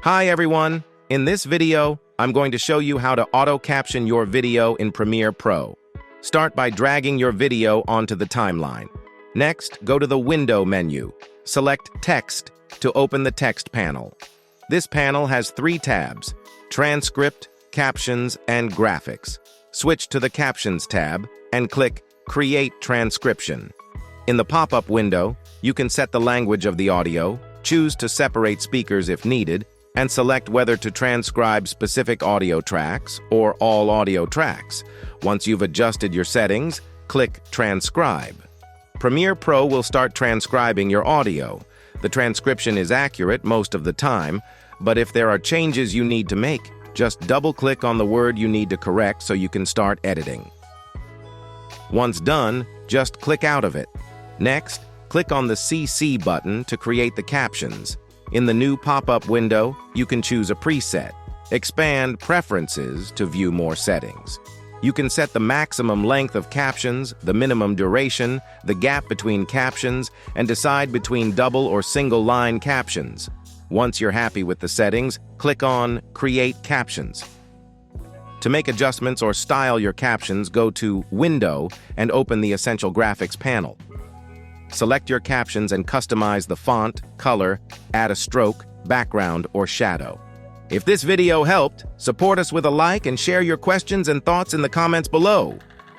Hi everyone! In this video, I'm going to show you how to auto-caption your video in Premiere Pro. Start by dragging your video onto the timeline. Next, go to the Window menu. Select Text to open the text panel. This panel has 3 tabs: Transcript, Captions, and Graphics. Switch to the Captions tab and click Create Transcription. In the pop-up window, you can set the language of the audio, choose to separate speakers if needed, and select whether to transcribe specific audio tracks or all audio tracks. Once you've adjusted your settings, click Transcribe. Premiere Pro will start transcribing your audio. The transcription is accurate most of the time, but if there are changes you need to make, just double-click on the word you need to correct so you can start editing. Once done, just click out of it. Next, click on the CC button to create the captions. In the new pop-up window, you can choose a preset. Expand Preferences to view more settings. You can set the maximum length of captions, the minimum duration, the gap between captions, and decide between double or single-line captions. Once you're happy with the settings, click on Create Captions. To make adjustments or style your captions, go to Window and open the Essential Graphics panel. Select your captions and customize the font, color, add a stroke, background, or shadow. If this video helped, support us with a like and share your questions and thoughts in the comments below.